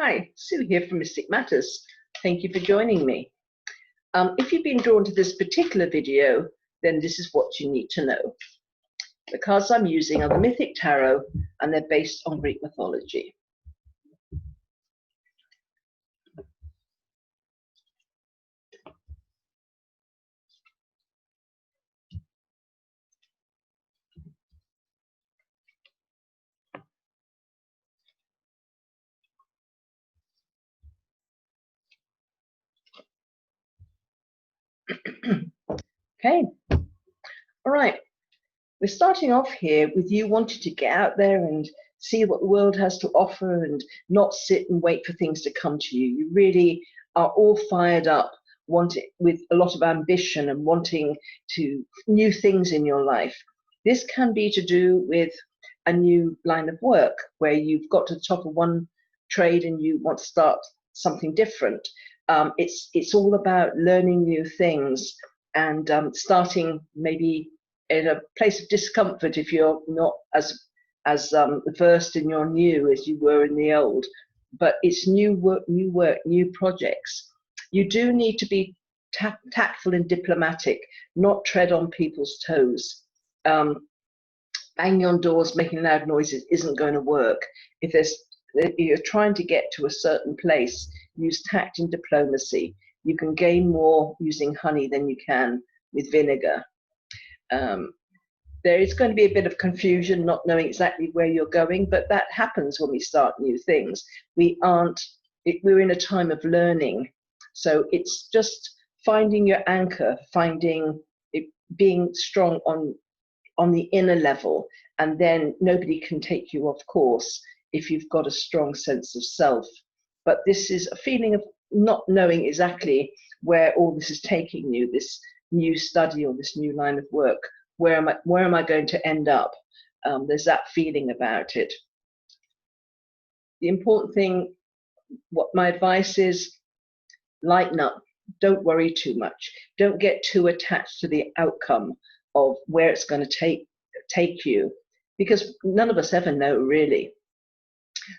Hi, Sue here from Mystic Matters. Thank you for joining me. If you've been drawn to this particular video, then this is what you need to know. The cards I'm using are the Mythic Tarot, and they're based on Greek mythology. Okay, all right. We're starting off here with you wanting to get out there and see what the world has to offer and not sit and wait for things to come to you. You really are all fired up, with a lot of ambition and wanting to new things in your life. This can be to do with a new line of work where you've got to the top of one trade and you want to start something different. It's all about learning new things and starting maybe in a place of discomfort if you're not as versed in your new as you were in the old. But it's new work, new projects. You do need to be tactful and diplomatic, not tread on people's toes. Banging on doors, making loud noises isn't going to work. If you're trying to get to a certain place, use tact and diplomacy. You can gain more using honey than you can with vinegar. There is going to be a bit of confusion, not knowing exactly where you're going, but that happens when we start new things. We're in a time of learning. So it's just finding your anchor, being strong on the inner level, and then nobody can take you off course if you've got a strong sense of self. But this is a feeling of not knowing exactly where all this is taking you, this new study or this new line of work. Where am I going to end up? There's that feeling about it. The important thing, what my advice is, lighten up. Don't worry too much. Don't get too attached to the outcome of where it's going to take you, because none of us ever know really.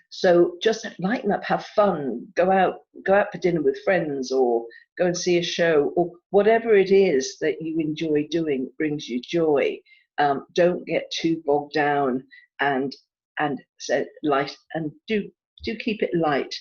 So just lighten up, have fun, go out for dinner with friends, or go and see a show, or whatever it is that you enjoy doing brings you joy. Don't get too bogged down, and say light, and do keep it light.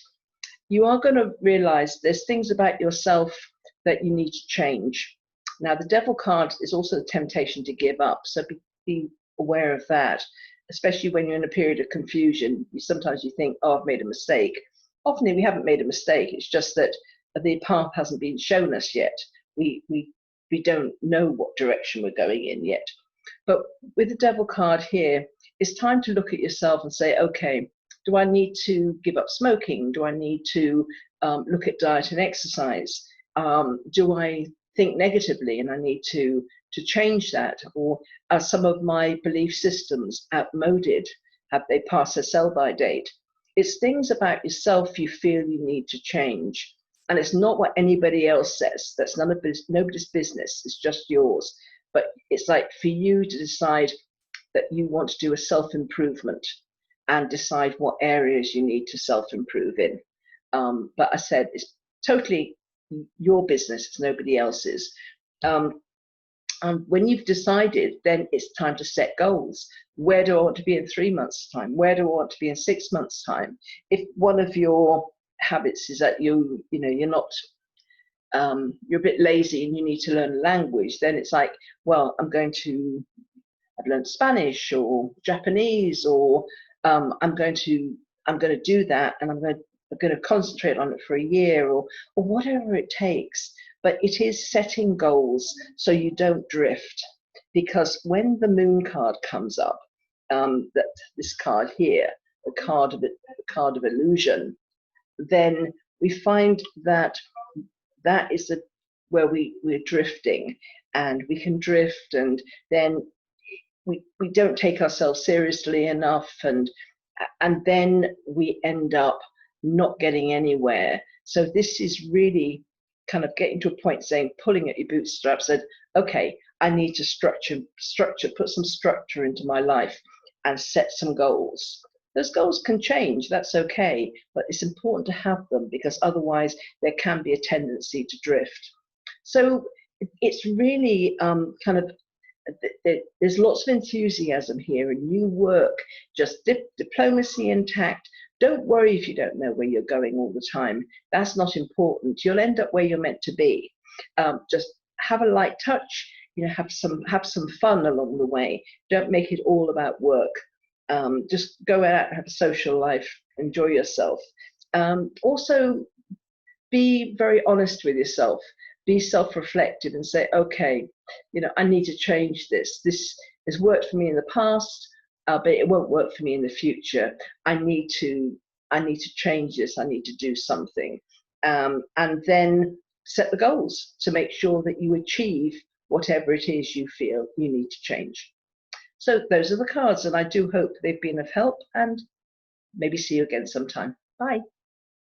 You are going to realize there's things about yourself that you need to change. Now, the Devil card is also the temptation to give up, so be aware of that, especially when you're in a period of confusion. Sometimes you think, oh, I've made a mistake. Often we haven't made a mistake. It's just that the path hasn't been shown us yet. We don't know what direction we're going in yet. But with the Devil card here, it's time to look at yourself and say, okay, do I need to give up smoking? Do I need to look at diet and exercise? Do I think negatively and I need to change that? Or are some of my belief systems outmoded? Have they passed their sell-by date? It's things about yourself you feel you need to change. And it's not what anybody else says. That's nobody's business. It's just yours. But it's like for you to decide that you want to do a self-improvement and decide what areas you need to self-improve in. But I said, it's totally your business. It's nobody else's. When you've decided, then it's time to set goals. Where do I want to be in 3 months' time? Where do I want to be in 6 months' time? If one of your habits is that you're not, you're a bit lazy and you need to learn a language, then it's like, well, I've learned Spanish or Japanese, or I'm going to do that, and I'm going to concentrate on it for a year, or whatever it takes. But it is setting goals so you don't drift, because when the Moon card comes up, this card here, the card of illusion, then we find that is where we're drifting, and we can drift, and then we don't take ourselves seriously enough, and then we end up not getting anywhere. So this is really kind of getting to a point saying, pulling at your bootstraps, said, okay, I need to structure, put some structure into my life and set some goals. Those goals can change, that's okay, but it's important to have them because otherwise there can be a tendency to drift. So it's really kind of, there's lots of enthusiasm here and new work, just diplomacy and tact. Don't worry if you don't know where you're going all the time. That's not important. You'll end up where you're meant to be. Just have a light touch, have some fun along the way. Don't make it all about work. Just go out, have a social life, enjoy yourself. Also, be very honest with yourself. Be self-reflective and say, okay, I need to change this. This has worked for me in the past, but it won't work for me in the future. I need to change this. I need to do something, and then set the goals to make sure that you achieve whatever it is you feel you need to change. So those are the cards, and I do hope they've been of help, and maybe see you again sometime. Bye.